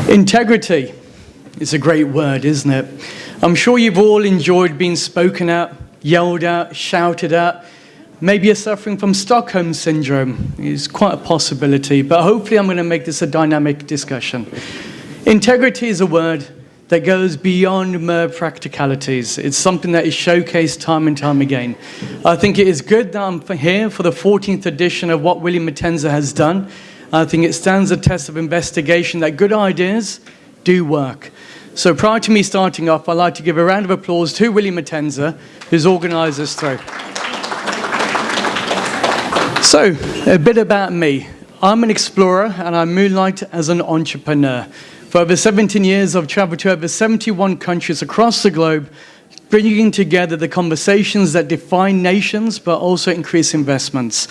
Integrity is a great word, isn't it? I'm sure you've all enjoyed being spoken at, yelled at, shouted at. Maybe you're suffering from Stockholm Syndrome. It's quite a possibility, but hopefully I'm going to make this a dynamic discussion. Integrity is a word that goes beyond mere practicalities. It's something that is showcased time and time again. I think it is good that I'm here for the 14th edition of what Willy Mutenza has done. I think it stands the test of investigation that good ideas do work. So prior to me starting off, I'd like to give a round of applause to Willy Mutenza, who's organised this through. So, a bit about me. I'm an explorer and I moonlight as an entrepreneur. For over 17 years, I've travelled to over 71 countries across the globe, bringing together the conversations that define nations, but also increase investments.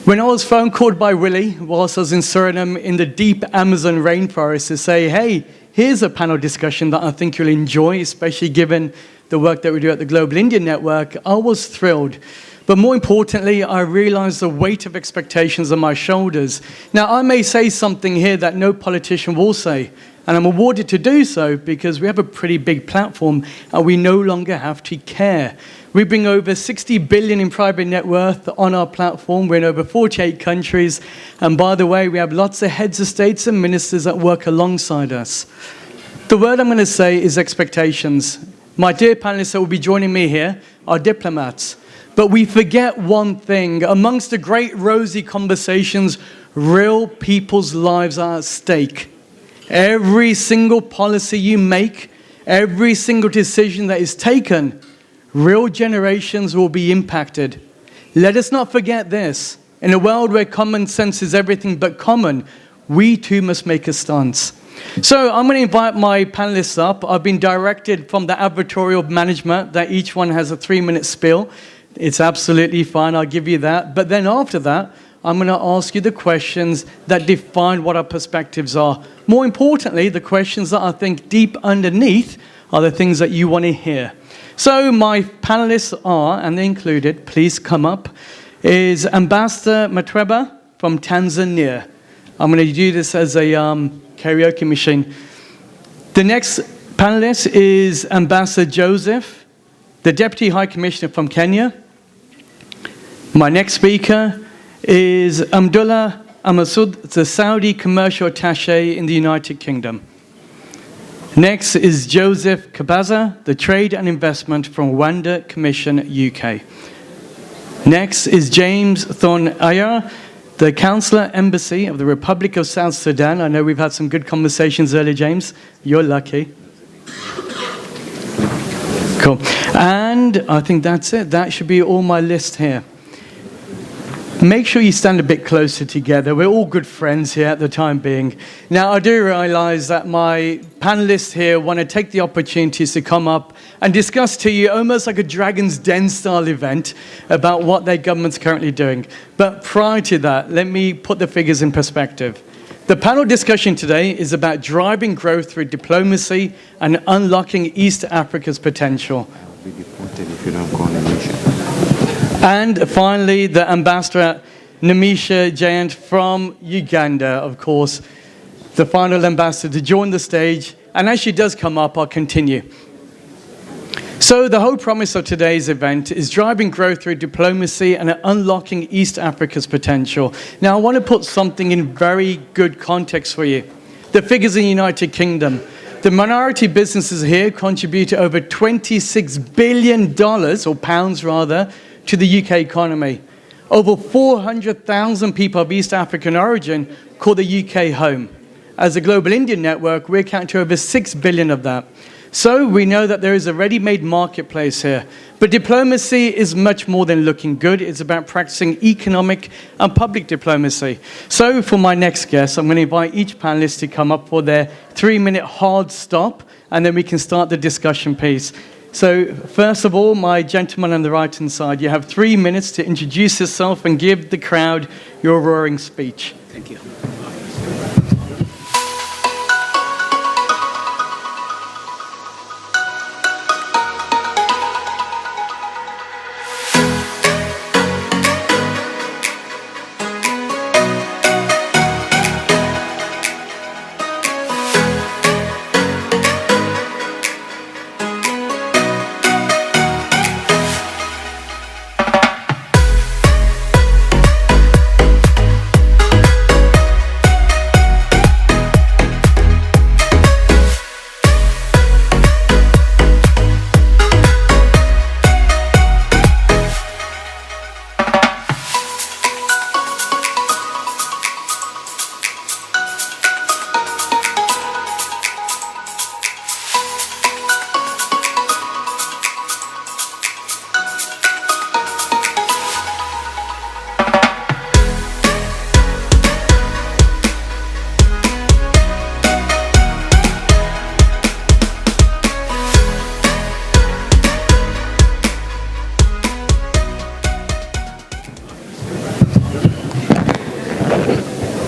When I was phone called by Willy, whilst I was in Suriname in the deep Amazon rainforest to say, hey, here's a panel discussion that I think you'll enjoy, especially given the work that we do at the Global Indian Network, I was thrilled. But more importantly, I realized the weight of expectations on my shoulders. Now, I may say something here that no politician will say, and I'm awarded to do so because we have a pretty big platform and we no longer have to care. We bring over 60 billion in private net worth on our platform. We're in over 48 countries. And by the way, we have lots of heads of states and ministers that work alongside us. The word I'm going to say is expectations. My dear panelists that will be joining me here are diplomats. But we forget one thing. Amongst the great rosy conversations, real people's lives are at stake. Every single policy you make, every single decision that is taken, real generations will be impacted. Let us not forget this. In a world where common sense is everything but common, we too must make a stance. So I'm going to invite my panelists up. I've been directed from the advertorial management that each one has a 3-minute spiel. It's absolutely fine, I'll give you that. But then after that, I'm going to ask you the questions that define what our perspectives are. More importantly, the questions that I think deep underneath are the things that you want to hear. So my panelists are, and they included, please come up, is Ambassador 𝗿𝗂𝗺𝗶𝘀𝗲 from Tanzania. I'm going to do this as a karaoke machine. The next panelist is Ambassador Joseph, the Deputy High Commissioner from Kenya. My next speaker is Abdullah Al-Masoud, the Saudi Commercial Attaché in the United Kingdom. Next is Joseph 𝗂𝗵𝗂𝗍, the Trade and Investment from Rwanda Commission, UK. Next is James Thorn-Ayar, the Consular Embassy of the Republic of South Sudan. I know we've had some good conversations earlier, James. You're lucky. Cool. And I think that's it. That should be all my list here. Make sure you stand a bit closer together. We're all good friends here at the time being. Now, I do realize that my panelists here want to take the opportunities to come up and discuss to you almost like a Dragon's Den style event about what their government's currently doing. But prior to that, let me put the figures in perspective. The panel discussion today is about driving growth through diplomacy and unlocking East Africa's potential. And finally, the Ambassador Namisha Jayant from Uganda, of course, the final ambassador to join the stage. And as she does come up, I'll continue. So the whole promise of today's event is driving growth through diplomacy and unlocking East Africa's potential. Now, I want to put something in very good context for you. The figures in the United Kingdom. The minority businesses here contribute over $26 billion, or pounds rather, to the UK economy. Over 400,000 people of East African origin call the UK home. As a Global Indian Network, we account to over 6 billion of that. So we know that there is a ready-made marketplace here. But diplomacy is much more than looking good. It's about practicing economic and public diplomacy. So for my next guest, I'm going to invite each panelist to come up for their 3-minute hard stop, and then we can start the discussion piece. So first of all, my gentleman on the right-hand side, you have 3 minutes to introduce yourself and give the crowd your roaring speech. Thank you.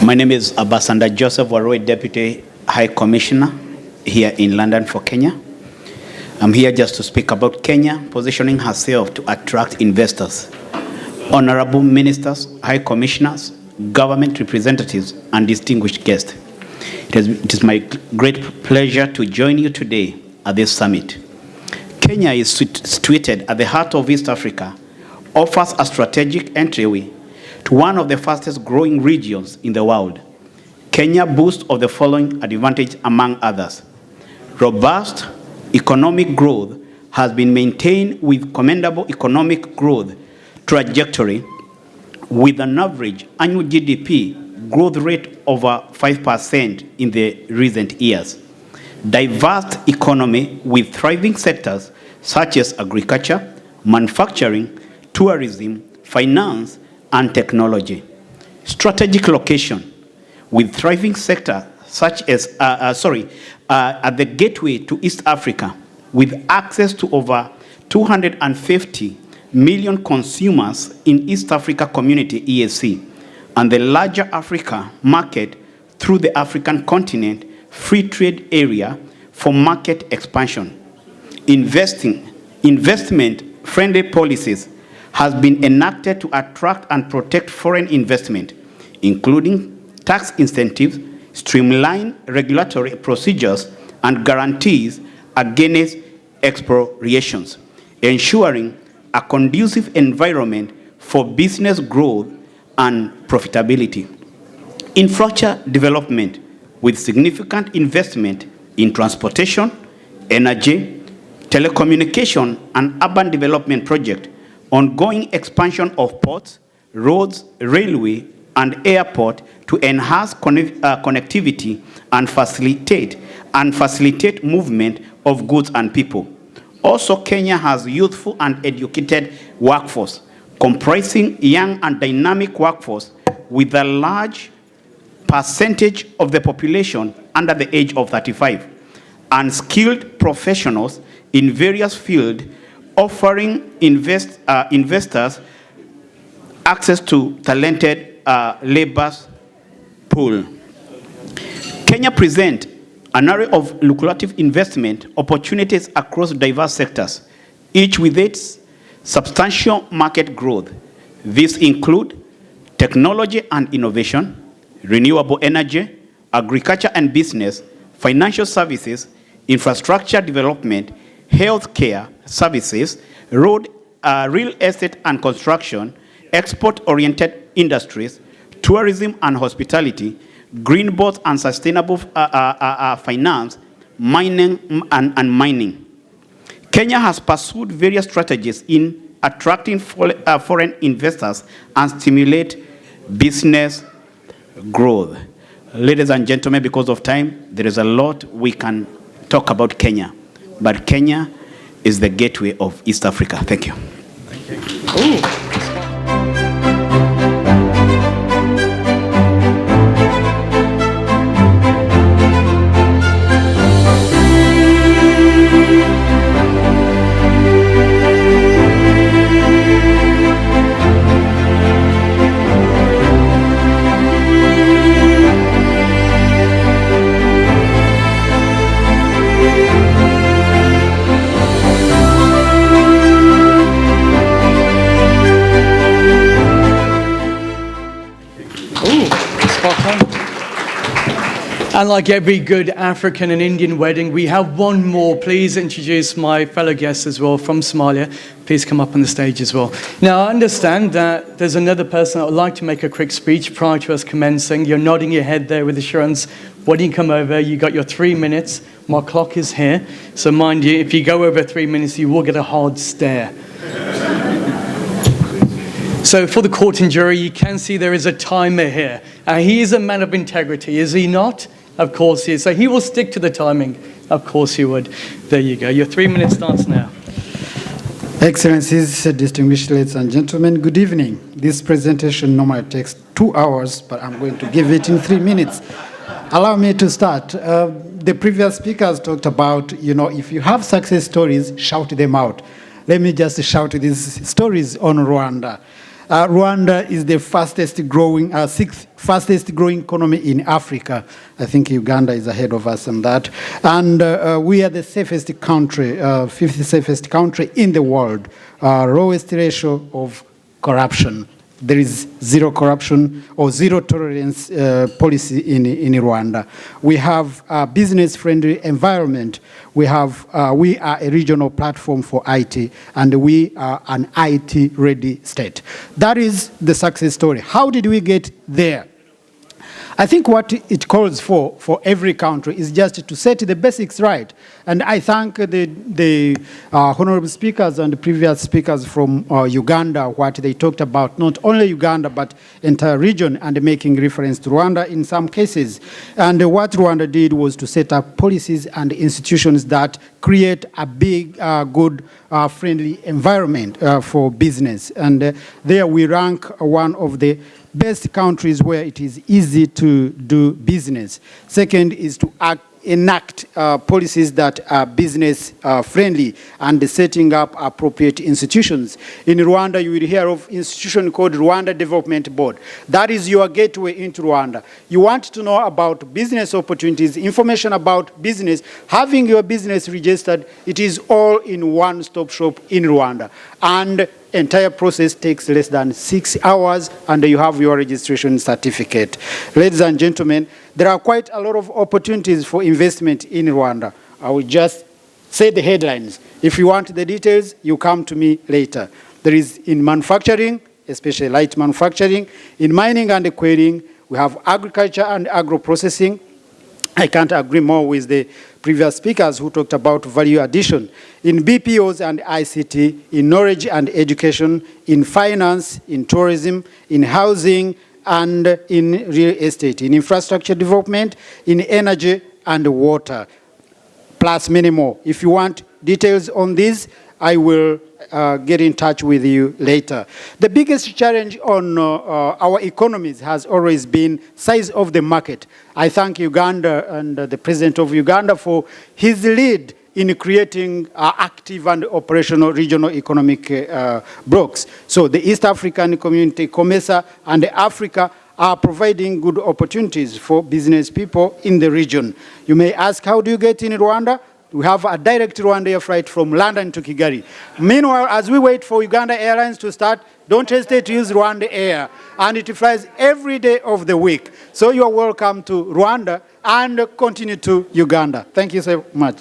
My name is Ambassador Joseph Warui, Deputy High Commissioner here in London for Kenya. I'm here just to speak about Kenya positioning herself to attract investors. Honorable ministers, high commissioners, government representatives, and distinguished guests. It is my great pleasure to join you today at this summit. Kenya is situated at the heart of East Africa, offers a strategic entryway to one of the fastest growing regions in the world. Kenya boasts of the following advantage among others. Robust economic growth has been maintained with commendable economic growth trajectory with an average annual GDP growth rate over 5% in the recent years. Diverse economy with thriving sectors such as agriculture, manufacturing, tourism, finance, and technology. Strategic location with thriving sector such as, at the gateway to East Africa with access to over 250 million consumers in East Africa Community, EAC, and the larger Africa market through the African continent free trade area for market expansion. Investment-friendly policies has been enacted to attract and protect foreign investment, including tax incentives, streamlined regulatory procedures, and guarantees against expropriations, ensuring a conducive environment for business growth and profitability. Infrastructure development with significant investment in transportation, energy, telecommunication, and urban development projects, ongoing expansion of ports, roads, railway, and airport to enhance connectivity and facilitate movement of goods and people. Also, Kenya has youthful and educated workforce, comprising young and dynamic workforce with a large percentage of the population under the age of 35, and skilled professionals in various fields, offering investors access to talented labor pool. Kenya presents an array of lucrative investment opportunities across diverse sectors, each with its substantial market growth. These include technology and innovation, renewable energy, agriculture and business, financial services, infrastructure development, healthcare services, road, real estate and construction, export-oriented industries, tourism and hospitality, green bonds and sustainable finance, mining and mining. Kenya has pursued various strategies in attracting foreign investors and stimulate business growth. Ladies and gentlemen, because of time, there is a lot we can talk about Kenya, but Kenya is the gateway of East Africa. Thank you. Thank you. Ooh. And like every good African and Indian wedding, we have one more. Please introduce my fellow guests as well from Somalia. Please come up on the stage as well. Now, I understand that there's another person that would like to make a quick speech prior to us commencing. You're nodding your head there with assurance. Why don't you come over? You got your 3 minutes. My clock is here. So mind you, if you go over 3 minutes, you will get a hard stare. So for the court and jury, you can see there is a timer here. He is a man of integrity, is he not? Of course he is. So he will stick to the timing. Of course he would. There you go. Your 3 minutes starts now. Excellencies, distinguished ladies and gentlemen, good evening. This presentation normally takes 2 hours, but I'm going to give it in 3 minutes. Allow me to start. The previous speakers talked about, if you have success stories, shout them out. Let me just shout these stories on Rwanda. Rwanda is the sixth fastest growing economy in Africa. I think Uganda is ahead of us on that. And we are the safest country, fifth safest country in the world. Lowest ratio of corruption. There is zero corruption or zero tolerance policy in Rwanda. We have a business-friendly environment. We are a regional platform for IT, and we are an IT-ready state. That is the success story. How did we get there? I think what it calls for every country is just to set the basics right. And I thank the honorable speakers and the previous speakers from Uganda, what they talked about, not only Uganda, but entire region, and making reference to Rwanda in some cases. And what Rwanda did was to set up policies and institutions that create a big, good, friendly environment for business. And there we rank one of the best countries where it is easy to do business. Second is to enact policies that are business friendly and setting up appropriate institutions. In Rwanda, you will hear of an institution called Rwanda Development Board. That is your gateway into Rwanda. You want to know about business opportunities, information about business, having your business registered, it is all in one-stop shop in Rwanda. And entire process takes less than 6 hours, and you have your registration certificate. Ladies and gentlemen, there are quite a lot of opportunities for investment in Rwanda. I will just say the headlines. If you want the details, you come to me later. There is in manufacturing, especially light manufacturing, in mining and quarrying, we have agriculture and agro-processing. I can't agree more with the previous speakers who talked about value addition. In BPOs and ICT, in knowledge and education, in finance, in tourism, in housing, and in real estate, in infrastructure development, in energy and water, plus many more. If you want details on this, I will get in touch with you later. The biggest challenge on our economies has always been size of the market. I thank Uganda and the President of Uganda for his lead in creating active and operational regional economic blocks. So the East African Community, COMESA, and Africa are providing good opportunities for business people in the region. You may ask, how do you get in Rwanda? We have a direct Rwanda air flight from London to Kigali. Meanwhile, as we wait for Uganda Airlines to start, don't hesitate to use Rwanda Air. And it flies every day of the week. So you are welcome to Rwanda and continue to Uganda. Thank you so much.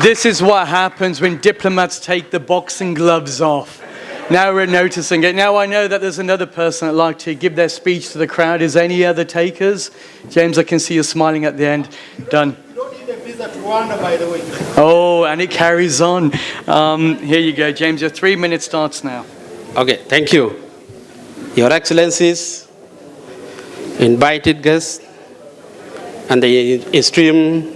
This is what happens when diplomats take the boxing gloves off. Now we're noticing it. Now I know that there's another person that'd like to give their speech to the crowd. Is there any other takers? James, I can see you smiling at the end. Done. You don't need a visa to Rwanda, by the way. Oh, and it carries on. Here you go, James. Your 3 minutes starts now. Okay, thank you. Your Excellencies, invited guests, and the esteemed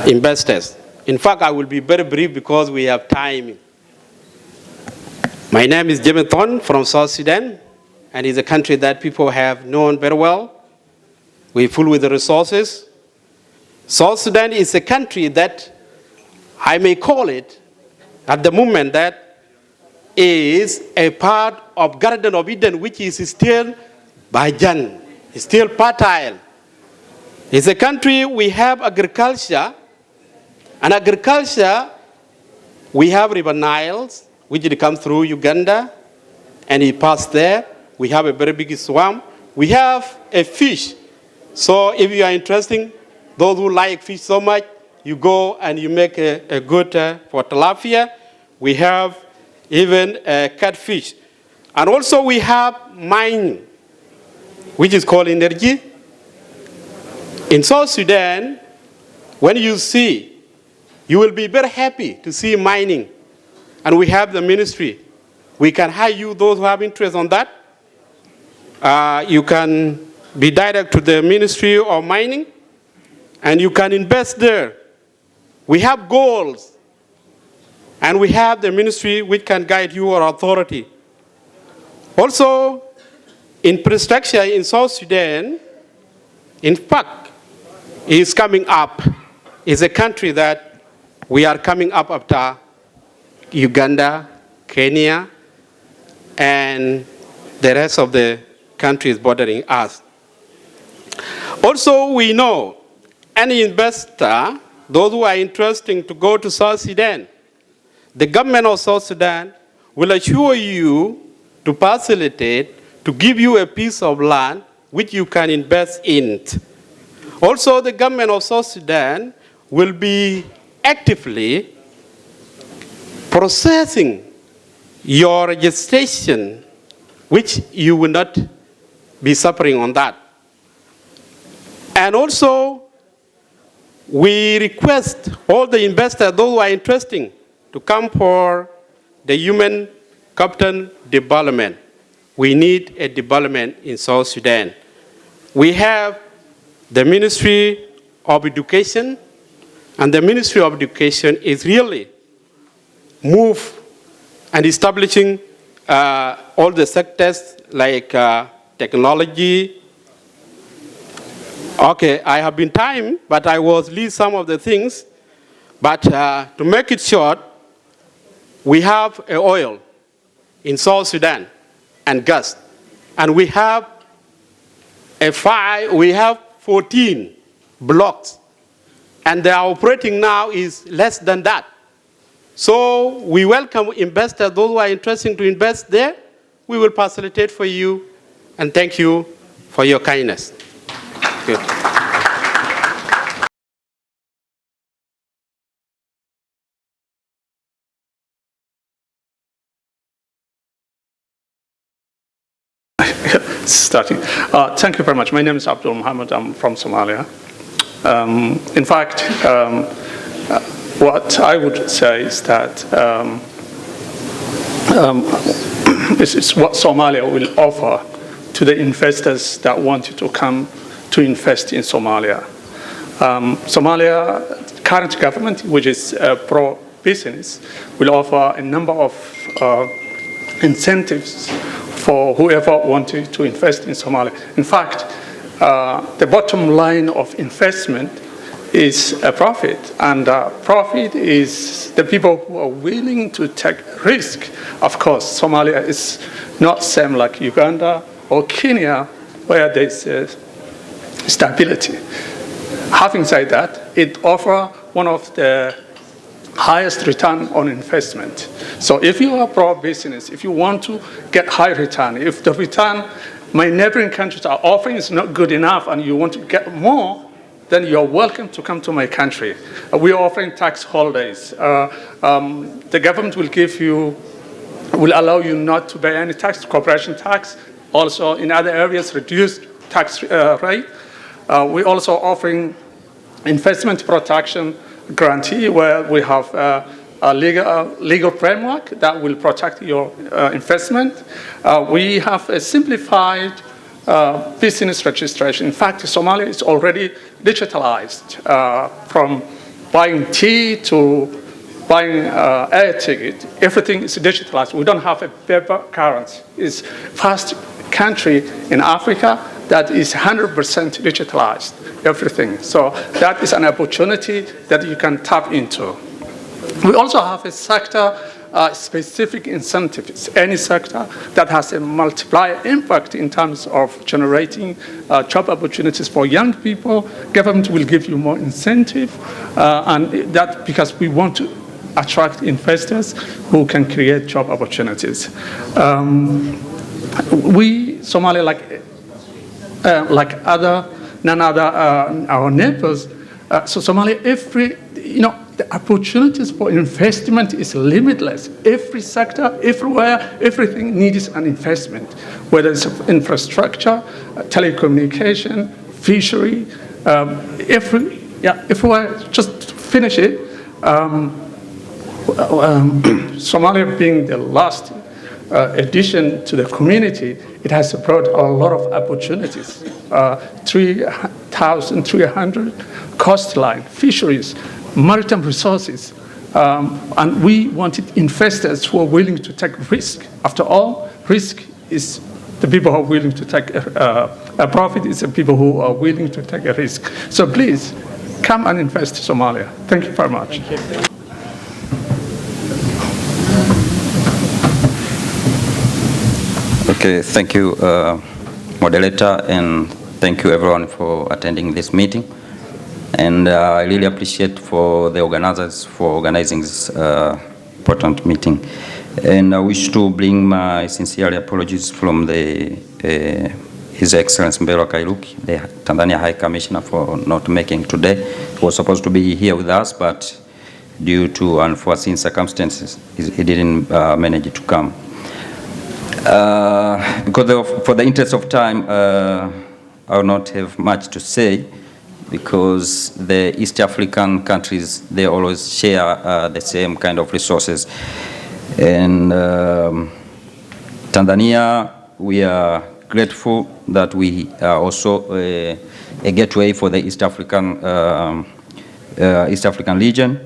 investors. In fact, I will be very brief because we have time. My name is 𝗿𝗲𝗺𝗀𝗀 from South Sudan, and it's a country that people have known very well. We're full with the resources. South Sudan is a country that I may call it, at the moment, that is a part of Garden of Eden, which is still Bajan, still fertile. It's a country we have agriculture, and agriculture, we have River Niles, which it comes through Uganda, and it passed there. We have a very big swamp. We have a fish. So if you are interested, those who like fish so much, you go and you make a good for tilapia. We have even catfish. And also we have mining, which is called energy. In South Sudan, when you see, you will be very happy to see mining. And we have the ministry. We can hire you, those who have interest on that. You can be direct to the Ministry of Mining, and you can invest there. We have goals, and we have the ministry which can guide you or authority. Also, infrastructure in South Sudan, in fact, is coming up. It's a country that we are coming up after Uganda, Kenya, and the rest of the countries bordering us. Also, we know any investor, those who are interested to go to South Sudan, the government of South Sudan will assure you to facilitate, to give you a piece of land which you can invest in. Also, the government of South Sudan will be actively processing your registration, which you will not be suffering on that. And also, we request all the investors, those who are interested, to come for the human capital development. We need a development in South Sudan. We have the Ministry of Education, and the Ministry of Education is really moved and establishing all the sectors like technology. Okay, I have been time, but I was leave some of the things. But to make it short, we have oil in South Sudan and gas, and we have 14 blocks, and the operating now is less than that. So we welcome investors, those who are interested to invest there. We will facilitate for you, and thank you for your kindness. Good. Starting. Thank you very much. My name is Abdul Muhammad. I'm from Somalia. In fact, what I would say is that this is what Somalia will offer to the investors that want to come to invest in Somalia. Somalia current government, which is pro-business, will offer a number of incentives for whoever wanted to invest in Somalia. In fact, the bottom line of investment is a profit, and profit is the people who are willing to take risk. Of course, Somalia is not same like Uganda or Kenya, where there's stability. Having said that, it offers one of the highest return on investment. So if you are pro-business, if you want to get high return, if the return my neighboring countries are offering is not good enough and you want to get more, then you're welcome to come to my country. We are offering tax holidays. The government will allow you not to pay any tax, corporation tax. Also in other areas, reduced tax rate. We're also offering investment protection guarantee, where we have a legal framework that will protect your investment. We have a simplified business registration. In fact, Somalia is already digitalized, from buying tea to buying air ticket. Everything is digitalized. We don't have a paper currency. It's first country in Africa that is 100% digitalized, everything. So that is an opportunity that you can tap into. We also have a sector specific incentives. Any sector that has a multiplier impact in terms of generating job opportunities for young people, government will give you more incentive, and that because we want to attract investors who can create job opportunities. We, Somalia, like our neighbors, so Somalia, the opportunities for investment is limitless. Every sector, everywhere, everything needs an investment, whether it's infrastructure, telecommunication, fishery, everywhere. Just finish it. Somalia being the last addition to the community, it has brought a lot of opportunities. 3,300 coastline, fisheries, maritime resources. And we wanted investors who are willing to take risk. After all, risk is the people who are willing to take a profit is the people who are willing to take a risk. So please, come and invest in Somalia. Thank you very much. Thank you. Okay, thank you, moderator, and thank you everyone for attending this meeting. And I really appreciate for the organizers for organizing this important meeting. And I wish to bring my sincere apologies from His Excellency 𝗿𝗲𝗺𝗍𝗍𝗀𝗍, the Tanzania High Commissioner, for not making today. He was supposed to be here with us, but due to unforeseen circumstances, he didn't manage to come. For the interest of time, I will not have much to say, because the East African countries, they always share the same kind of resources. And Tanzania, we are grateful that we are also a gateway for the East African region.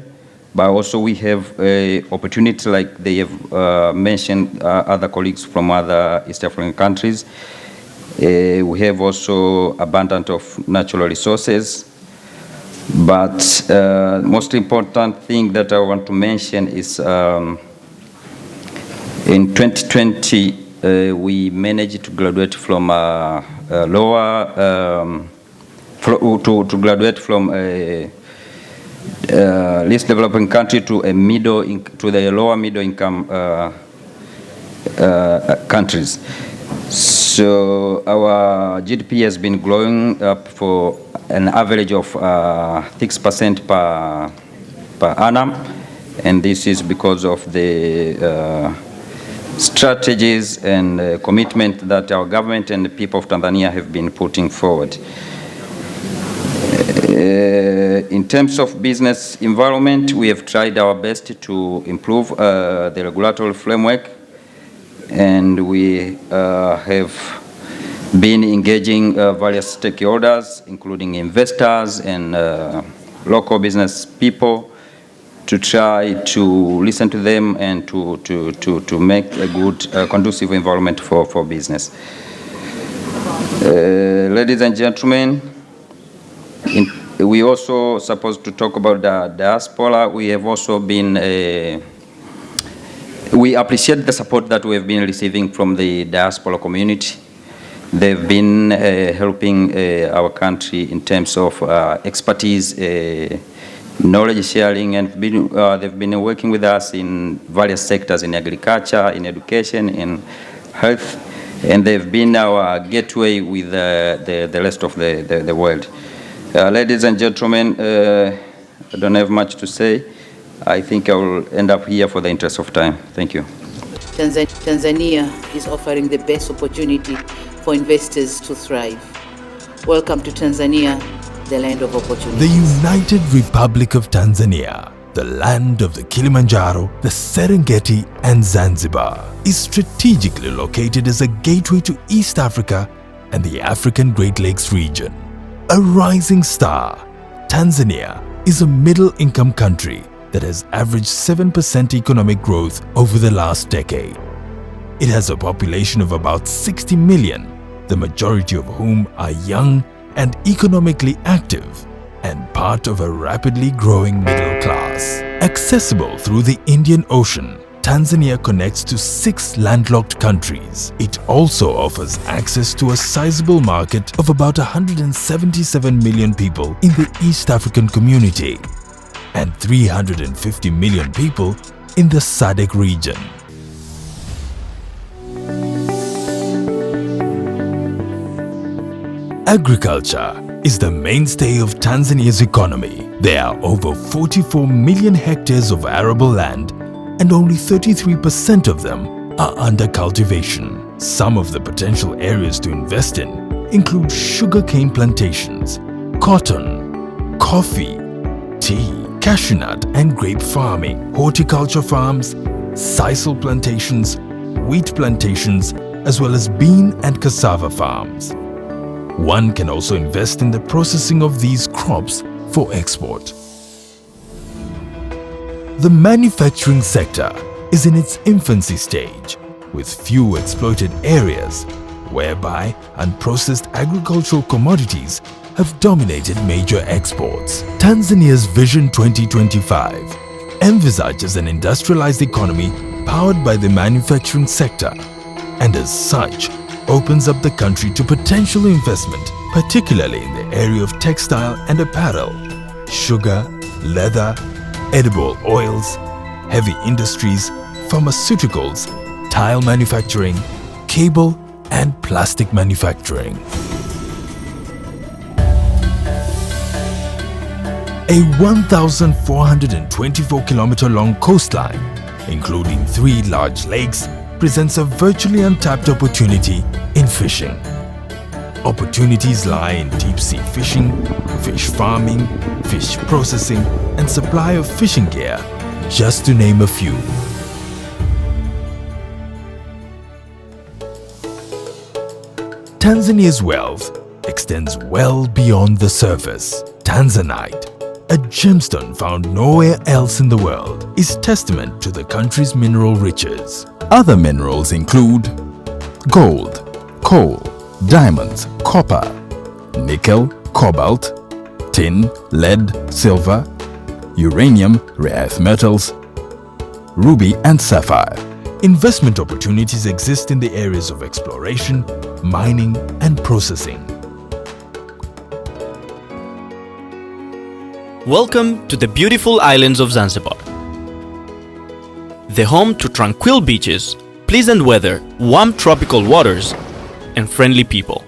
But also we have an opportunity, like they have mentioned other colleagues from other East African countries. We have also abundance of natural resources. But most important thing that I want to mention is in 2020, we managed to graduate from to graduate from a least developing country to a to the lower middle income countries. So our GDP has been growing up for an average of 6% per annum, and this is because of the strategies and commitment that our government and the people of Tanzania have been putting forward. In terms of business environment, we have tried our best to improve the regulatory framework, and we have been engaging various stakeholders, including investors and local business people, to try to listen to them and to make a good, conducive environment for business. Ladies and gentlemen, we also supposed to talk about the diaspora. We have also been, we appreciate the support that we have been receiving from the diaspora community. They've been helping our country in terms of expertise, knowledge sharing, and they've been working with us in various sectors, in agriculture, in education, in health, and they've been our gateway with the rest of the world. Ladies and gentlemen, I don't have much to say. I think I will end up here for the interest of time. Thank you. Tanzania is offering the best opportunity for investors to thrive. Welcome to Tanzania, the land of opportunity. The United Republic of Tanzania, the land of the Kilimanjaro, the Serengeti and Zanzibar, is strategically located as a gateway to East Africa and the African Great Lakes region. A rising star, Tanzania is a middle-income country that has averaged 7% economic growth over the last decade. It has a population of about 60 million, the majority of whom are young and economically active, and part of a rapidly growing middle class. Accessible through the Indian Ocean, Tanzania connects to 6 landlocked countries. It also offers access to a sizable market of about 177 million people in the East African community and 350 million people in the SADC region. Agriculture is the mainstay of Tanzania's economy. There are over 44 million hectares of arable land and only 33% of them are under cultivation. Some of the potential areas to invest in include sugarcane plantations, cotton, coffee, tea, cashew nut and grape farming, horticulture farms, sisal plantations, wheat plantations, as well as bean and cassava farms. One can also invest in the processing of these crops for export. The manufacturing sector is in its infancy stage, with few exploited areas, whereby unprocessed agricultural commodities have dominated major exports. Tanzania's Vision 2025 envisages an industrialized economy powered by the manufacturing sector, and as such, opens up the country to potential investment, particularly in the area of textile and apparel, sugar, leather, edible oils, heavy industries, pharmaceuticals, tile manufacturing, cable and plastic manufacturing. A 1,424-kilometer long coastline, including 3 large lakes, presents a virtually untapped opportunity in fishing. Opportunities lie in deep-sea fishing, fish farming, fish processing, and supply of fishing gear, just to name a few. Tanzania's wealth extends well beyond the surface. Tanzanite, a gemstone found nowhere else in the world, is testament to the country's mineral riches. Other minerals include gold, coal, diamonds, copper, nickel, cobalt, tin, lead, silver, uranium, rare earth metals, ruby and sapphire. Investment opportunities exist in the areas of exploration, mining and processing. Welcome to the beautiful islands of Zanzibar. The home to tranquil beaches, pleasant weather, warm tropical waters, and friendly people.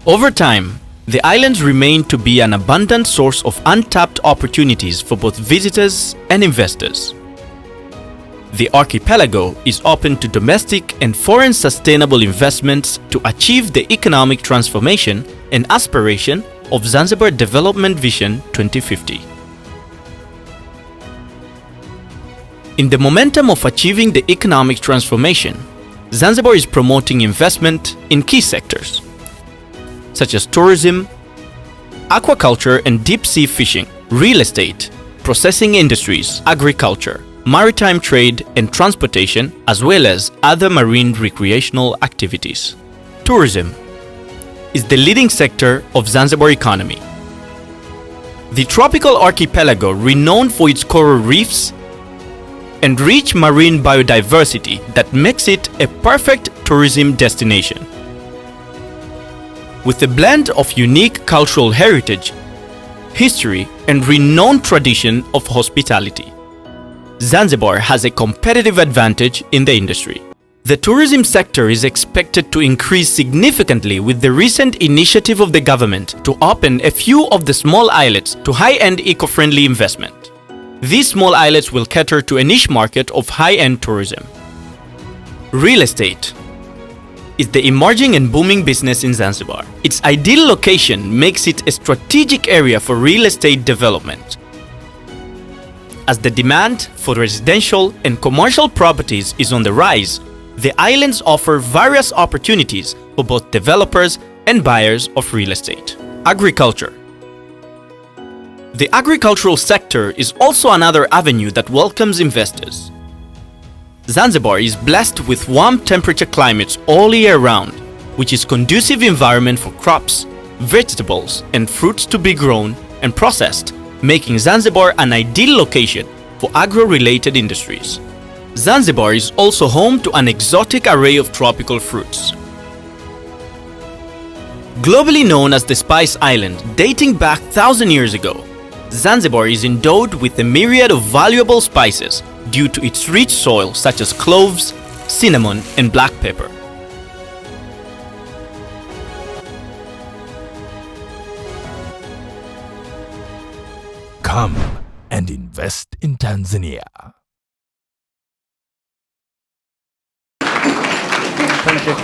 Over time, the islands remain to be an abundant source of untapped opportunities for both visitors and investors. The archipelago is open to domestic and foreign sustainable investments to achieve the economic transformation and aspiration of Zanzibar Development Vision 2050. In the momentum of achieving the economic transformation, Zanzibar is promoting investment in key sectors, such as tourism, aquaculture and deep-sea fishing, real estate, processing industries, agriculture, maritime trade and transportation, as well as other marine recreational activities. Tourism is the leading sector of Zanzibar economy. The tropical archipelago, renowned for its coral reefs and rich marine biodiversity that makes it a perfect tourism destination. With a blend of unique cultural heritage, history, and renowned tradition of hospitality, Zanzibar has a competitive advantage in the industry. The tourism sector is expected to increase significantly with the recent initiative of the government to open a few of the small islets to high-end eco-friendly investment. These small islets will cater to a niche market of high-end tourism. Real estate is the emerging and booming business in Zanzibar. Its ideal location makes it a strategic area for real estate development. As the demand for residential and commercial properties is on the rise, the islands offer various opportunities for both developers and buyers of real estate. Agriculture. The agricultural sector is also another avenue that welcomes investors. Zanzibar is blessed with warm temperature climates all year round, which is conducive environment for crops, vegetables, and fruits to be grown and processed, making Zanzibar an ideal location for agro-related industries. Zanzibar is also home to an exotic array of tropical fruits. Globally known as the Spice Island, dating back 1,000 years ago, Zanzibar is endowed with a myriad of valuable spices due to its rich soil such as cloves, cinnamon, and black pepper. Come and invest in Tanzania. Thank you.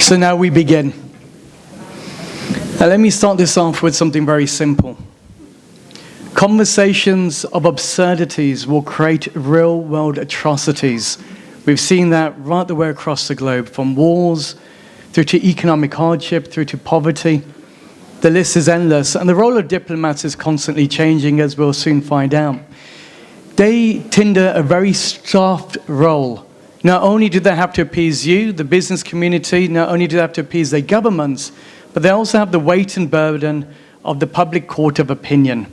So now we begin. Now let me start this off with something very simple. Conversations of absurdities will create real-world atrocities. We've seen that right the way across the globe, from wars through to economic hardship, through to poverty. The list is endless, and the role of diplomats is constantly changing, as we'll soon find out. They tender a very soft role. Not only do they have to appease you, the business community, not only do they have to appease their governments, but they also have the weight and burden of the public court of opinion.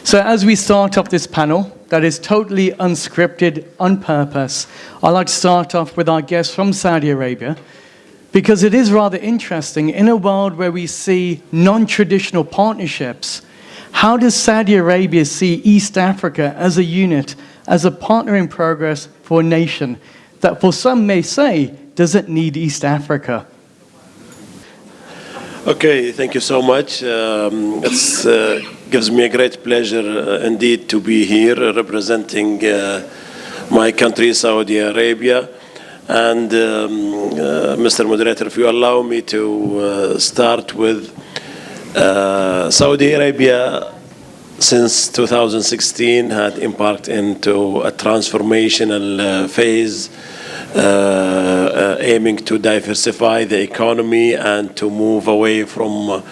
So as we start off this panel, that is totally unscripted, on purpose, I'd like to start off with our guest from Saudi Arabia, because it is rather interesting, in a world where we see non-traditional partnerships, how does Saudi Arabia see East Africa as a unit, as a partner in progress for a nation that for some may say doesn't need East Africa? Okay, thank you so much. It gives me a great pleasure indeed to be here representing my country, Saudi Arabia. And Mr. Moderator, if you allow me to start with Saudi Arabia, since 2016 had embarked into a transformational phase aiming to diversify the economy and to move away from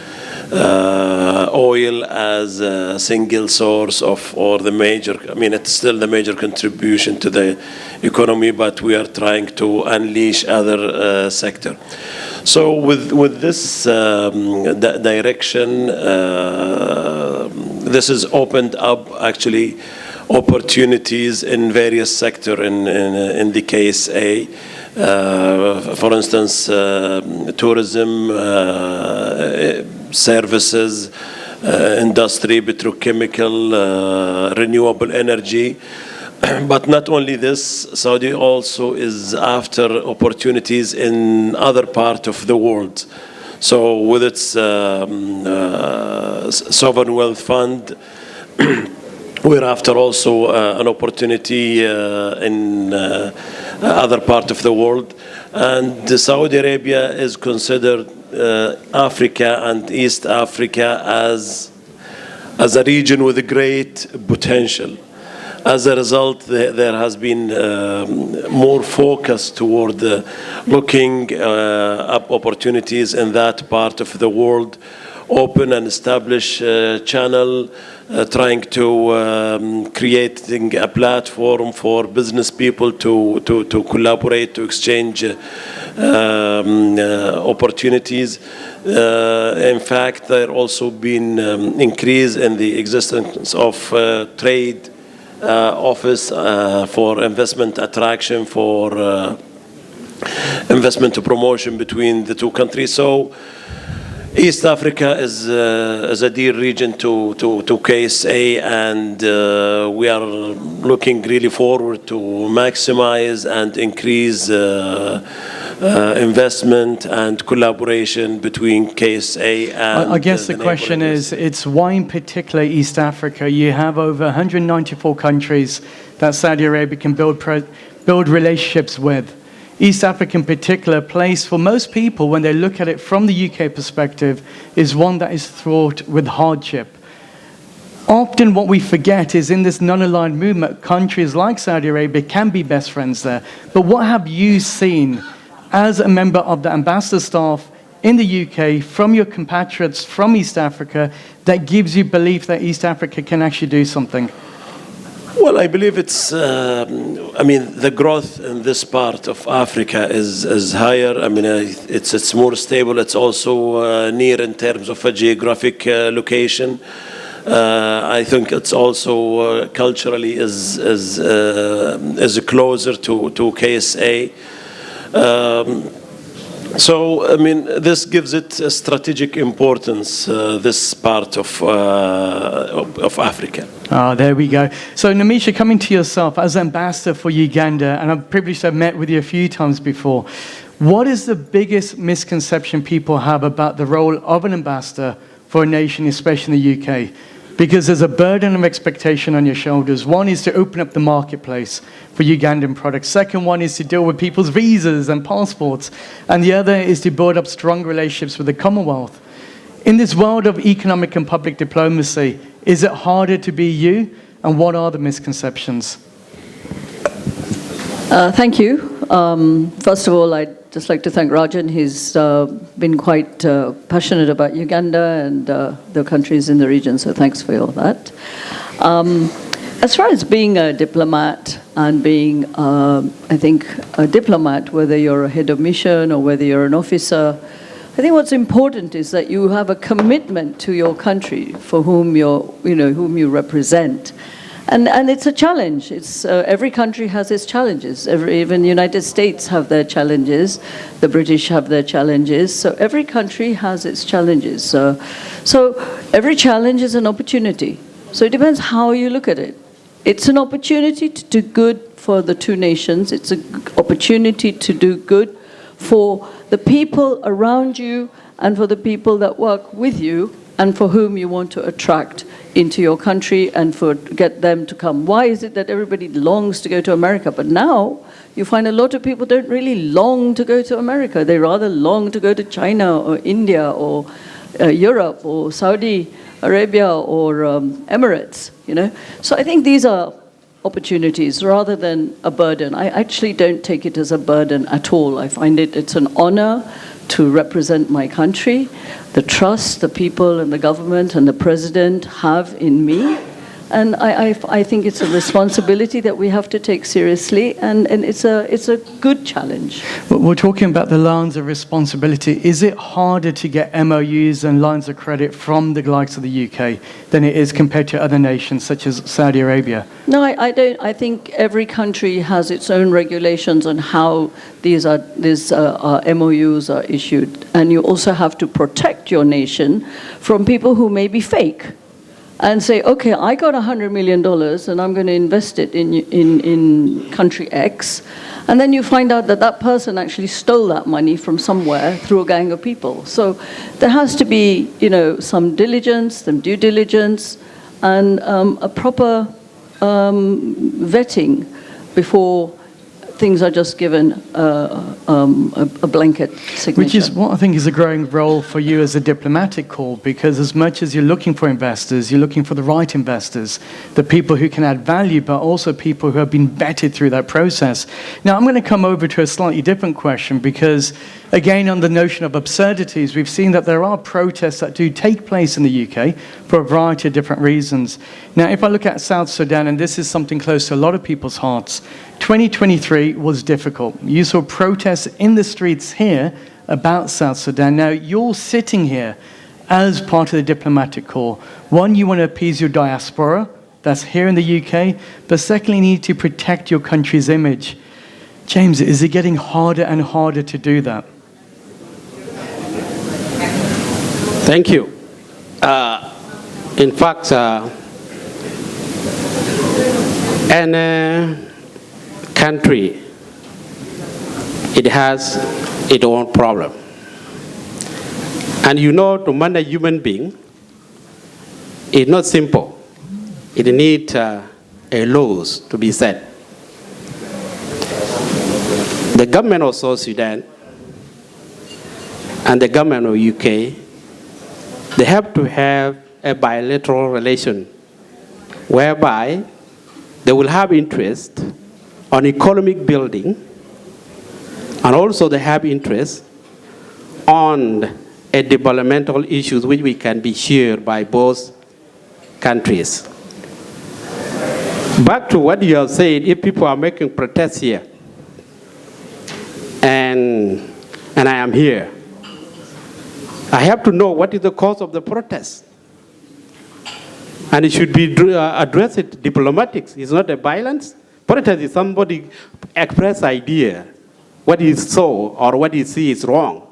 oil as a single source of, or the major, I mean, it's still the major contribution to the economy, but we are trying to unleash other sector. So with this direction, this has opened up actually opportunities in various sectors in the KSA. For instance, tourism, services, industry, petrochemical, renewable energy. But not only this, Saudi also is after opportunities in other parts of the world. So with its sovereign wealth fund, we're after also an opportunity in other part of the world. And Saudi Arabia is considered Africa and East Africa as a region with a great potential. As a result, there has been more focus toward looking up opportunities in that part of the world, open and establish a channel, trying to creating a platform for business people to collaborate, to exchange opportunities. In fact, there also been increase in the existence of trade office for investment attraction, for investment promotion between the two countries. So East Africa is a dear region to KSA, and we are looking really forward to maximize and increase investment and collaboration between KSA and I guess the question is, it's why in particular East Africa? You have over 194 countries that Saudi Arabia can build relationships with. East Africa in particular, place for most people when they look at it from the UK perspective, is one that is fraught with hardship. Often what we forget is in this non-aligned movement, countries like Saudi Arabia can be best friends there. But what have you seen as a member of the ambassador staff in the UK, from your compatriots from East Africa, that gives you belief that East Africa can actually do something? Well, I believe it's, I mean, the growth in this part of Africa is higher. I mean, it's more stable. It's also near in terms of a geographic location. I think it's also culturally is closer to KSA. So, I mean, this gives it a strategic importance, this part of Africa. Oh, there we go. So, Namisha, coming to yourself as ambassador for Uganda, and I'm privileged to have met with you a few times before, what is the biggest misconception people have about the role of an ambassador for a nation, especially in the UK? because there's a burden of expectation on your shoulders. One is to open up the marketplace for Ugandan products. Second one is to deal with people's visas and passports. And the other is to build up strong relationships with the Commonwealth. In this world of economic and public diplomacy, is it harder to be you? And what are the misconceptions? Thank you. First of all, I'd just like to thank Rajan. He's been quite passionate about Uganda and the countries in the region, so thanks for all that. As far as being a diplomat and being, I think, a diplomat, whether you're a head of mission or whether you're an officer, I think what's important is that you have a commitment to your country for whom whom you represent. And it's a challenge. It's, every country has its challenges. Even the United States have their challenges. The British have their challenges. So every country has its challenges. So every challenge is an opportunity. So it depends how you look at it. It's an opportunity to do good for the two nations. It's an opportunity to do good for the people around you and for the people that work with you and for whom you want to attract into your country and get them to come. Why is it that everybody longs to go to America? But now you find a lot of people don't really long to go to America. They rather long to go to China or India or Europe or Saudi Arabia or Emirates, So I think these are opportunities rather than a burden. I actually don't take it as a burden at all. I find it's an honor to represent my country, the trust the people and the government and the president have in me. And I think it's a responsibility that we have to take seriously, and it's a good challenge. But we're talking about the lines of responsibility. Is it harder to get MOUs and lines of credit from the likes of the UK than it is compared to other nations such as Saudi Arabia? No, I don't. I think every country has its own regulations on how these MOUs are issued, and you also have to protect your nation from people who may be fake. And say, okay, I got $100 million and I'm going to invest it in country X. And then you find out that that person actually stole that money from somewhere through a gang of people. So there has to be, some diligence, some due diligence, and a proper vetting before things are just given a blanket signature. Which is what I think is a growing role for you as a diplomatic corps, because as much as you're looking for investors, you're looking for the right investors, the people who can add value, but also people who have been vetted through that process. Now, I'm going to come over to a slightly different question, because again, on the notion of absurdities, we've seen that there are protests that do take place in the UK for a variety of different reasons. Now, if I look at South Sudan, and this is something close to a lot of people's hearts, 2023 was difficult. You saw protests in the streets here about South Sudan. Now, you're sitting here as part of the diplomatic corps. One, you want to appease your diaspora, that's here in the UK, but secondly, you need to protect your country's image. James, is it getting harder and harder to do that? Thank you. In fact, any country, it has its own problem. And to manage a human being, it's not simple. It needs laws to be set. The government of South Sudan and the government of UK, they have to have a bilateral relation whereby they will have interest on economic building, and also they have interest on a developmental issues which we can be shared by both countries. Back to what you have said, if people are making protests here, and I am here, I have to know what is the cause of the protest. And it should be addressed diplomatic. It's not a violence. Protest is somebody express idea, what is so or what he sees is wrong.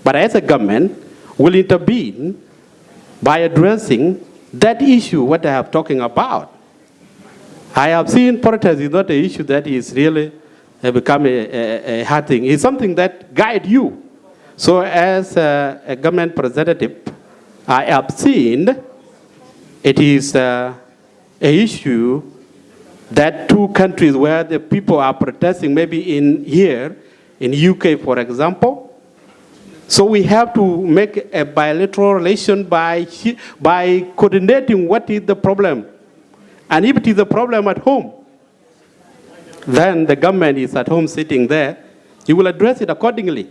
But as a government, will intervene by addressing that issue, what I am talking about. I have seen protest is not an issue that is really become a hard thing. It's something that guides you. So as a government representative, I have seen it is an issue that two countries where the people are protesting, maybe in UK, for example. So we have to make a bilateral relation by coordinating what is the problem. And if it is a problem at home, then the government is at home sitting there. You will address it accordingly.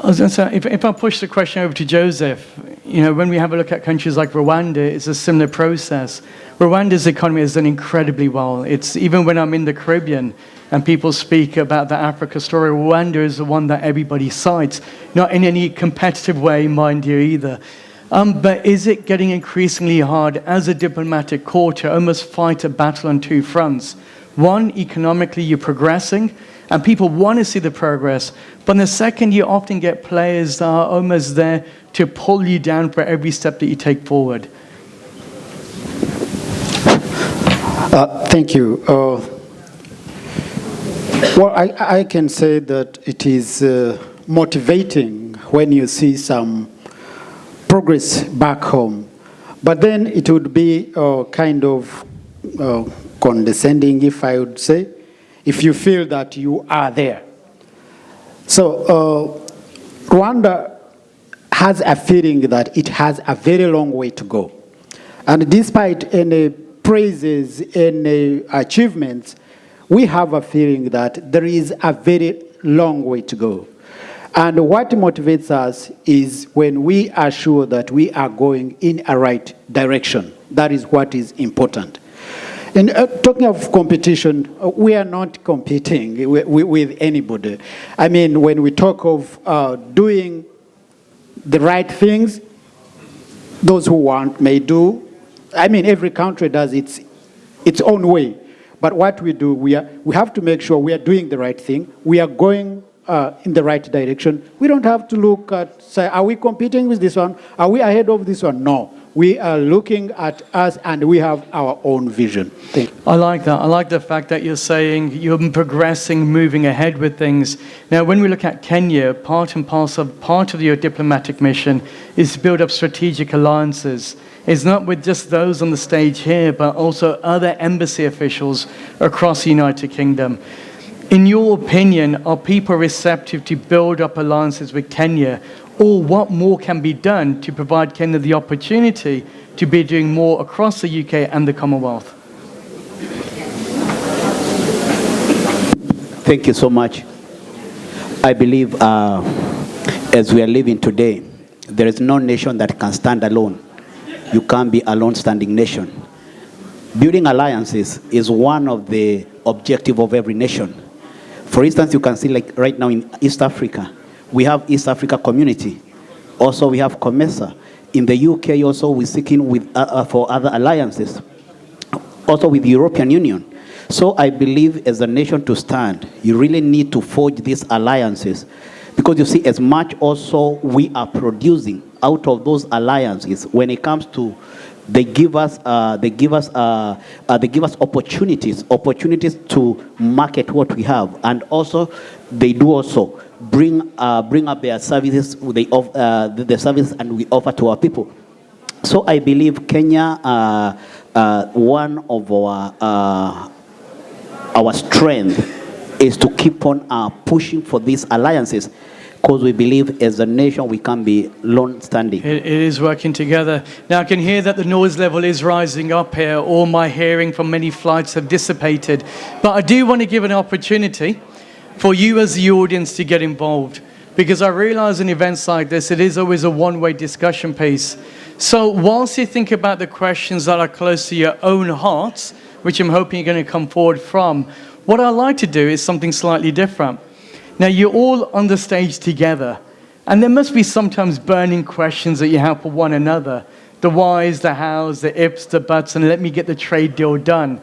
I was going to say, if I push the question over to Joseph, when we have a look at countries like Rwanda, it's a similar process. Rwanda's economy has done incredibly well. It's even when I'm in the Caribbean and people speak about the Africa story, Rwanda is the one that everybody cites, not in any competitive way, mind you, either. But is it getting increasingly hard as a diplomatic corps to almost fight a battle on two fronts? One, economically, you're progressing, and people want to see the progress. But the second, you often get players that are almost there to pull you down for every step that you take forward. Thank you. Well, I can say that it is motivating when you see some progress back home. But then it would be kind of condescending, if I would say, if you feel that you are there. So Rwanda has a feeling that it has a very long way to go. And despite any praises, any achievements, we have a feeling that there is a very long way to go. And what motivates us is when we are sure that we are going in a right direction. That is what is important. And talking of competition, we are not competing with anybody. I mean, when we talk of doing the right things, those who want may do. I mean, every country does its own way. But what we do, we have to make sure we are doing the right thing. We are going in the right direction. We don't have to look at, say, are we competing with this one? Are we ahead of this one? No. We are looking at us and we have our own vision. Thank you. I like that. I like the fact that you're saying you're progressing, moving ahead with things. Now, when we look at Kenya, part and parcel, part of your diplomatic mission is to build up strategic alliances. It's not with just those on the stage here, but also other embassy officials across the United Kingdom. In your opinion, are people receptive to build up alliances with Kenya? Or what more can be done to provide Kenya the opportunity to be doing more across the UK and the Commonwealth? Thank you so much. I believe as we are living today, there is no nation that can stand alone. You can't be a lone-standing nation. Building alliances is one of the objectives of every nation. For instance, you can see like right now in East Africa, we have East Africa Community. Also, we have COMESA. In the UK, also, we're seeking with, for other alliances. Also with the European Union. So I believe as a nation to stand, you really need to forge these alliances. Because you see, as much also we are producing out of those alliances, when it comes to, they give us opportunities to market what we have, and also they do also bring up their services, the services, and we offer to our people. So I believe Kenya, one of our strength is to keep on pushing for these alliances, because we believe as a nation we can't be lone-standing. It is working together. Now I can hear that the noise level is rising up here. All my hearing from many flights have dissipated. But I do want to give an opportunity for you as the audience to get involved, because I realize in events like this, it is always a one-way discussion piece. So whilst you think about the questions that are close to your own hearts, which I'm hoping you're going to come forward from, what I'd like to do is something slightly different. Now, you're all on the stage together, and there must be sometimes burning questions that you have for one another. The whys, the hows, the ifs, the buts, and let me get the trade deal done.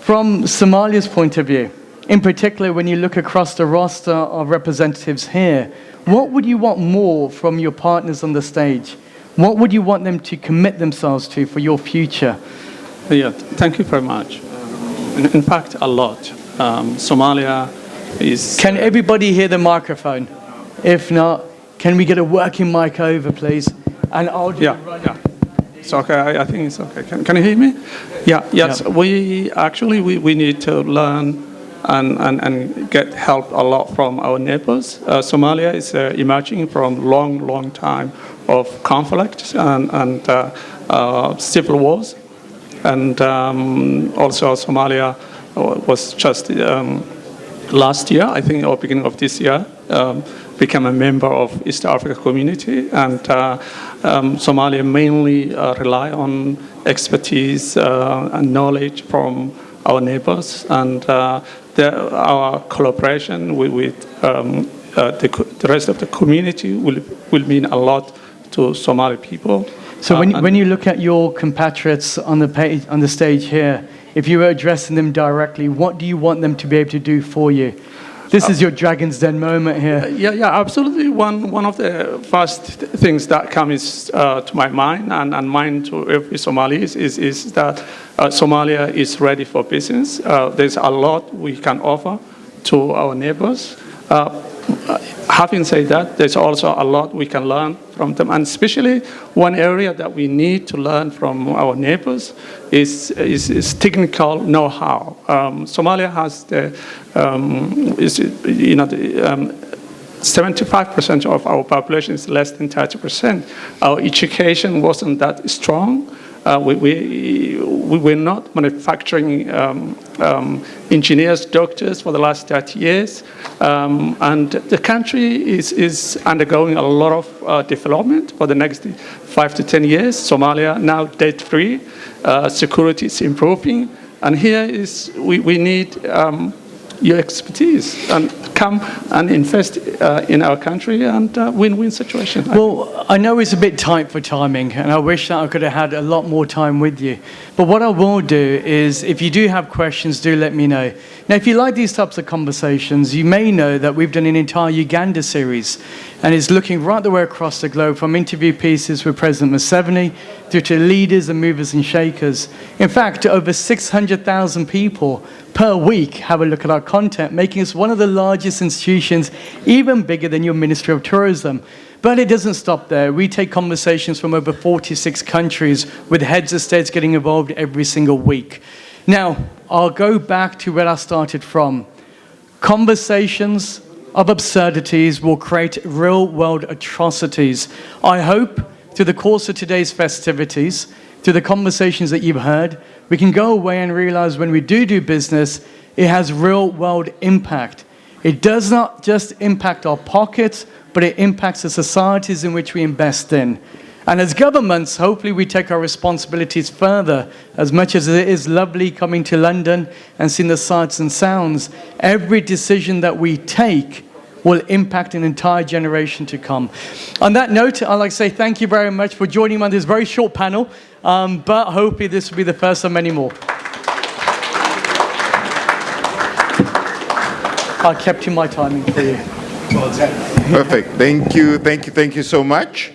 From Somalia's point of view, in particular, when you look across the roster of representatives here, what would you want more from your partners on the stage? What would you want them to commit themselves to for your future? Yeah, thank you very much. In fact, a lot. Somalia is... Can everybody hear the microphone? If not, can we get a working mic over, please? And I'll do yeah, the running. yeah. It's okay. I think it's okay. Can you hear me? Yeah. Yes. Yeah. We need to learn and get help a lot from our neighbors. Somalia is emerging from long time of conflict and civil wars, and also Somalia was just last year, I think, or beginning of this year, became a member of East Africa Community, and Somalia mainly rely on expertise and knowledge from our neighbors, and our collaboration with the rest of the community will mean a lot to Somali people. So when you look at your compatriots on the page, on the stage here, if you were addressing them directly, what do you want them to be able to do for you? This is your Dragon's Den moment here. Yeah, absolutely. One of the first things that comes to my mind and mind to every Somali is that Somalia is ready for business. There's a lot we can offer to our neighbors. Having said that, there's also a lot we can learn from them, and especially one area that we need to learn from our neighbors is technical know-how. Somalia has 75% of our population is less than 30%. Our education wasn't that strong. We were not manufacturing engineers, doctors for the last 30 years. And the country is undergoing a lot of development for the next 5 to 10 years. Somalia now debt-free, security is improving. And here we need your expertise and come and invest in our country and win-win situation. Well, I know it's a bit tight for timing, and I wish that I could have had a lot more time with you. But what I will do is, if you do have questions, do let me know. Now, if you like these types of conversations, you may know that we've done an entire Uganda series, and it's looking right the way across the globe, from interview pieces with President Museveni through to leaders and movers and shakers. In fact, over 600,000 people per week have a look at our content, making us one of the largest institutions, even bigger than your Ministry of Tourism. But it doesn't stop there. We take conversations from over 46 countries with heads of states getting involved every single week. Now, I'll go back to where I started from. Conversations of absurdities will create real-world atrocities. I hope, through the course of today's festivities, through the conversations that you've heard, we can go away and realize when we do business, it has real-world impact. It does not just impact our pockets, but it impacts the societies in which we invest in. And as governments, hopefully we take our responsibilities further. As much as it is lovely coming to London and seeing the sights and sounds, every decision that we take will impact an entire generation to come. On that note, I'd like to say thank you very much for joining me on this very short panel, but hopefully this will be the first of many more. I kept you my timing for you. Perfect. Thank you so much.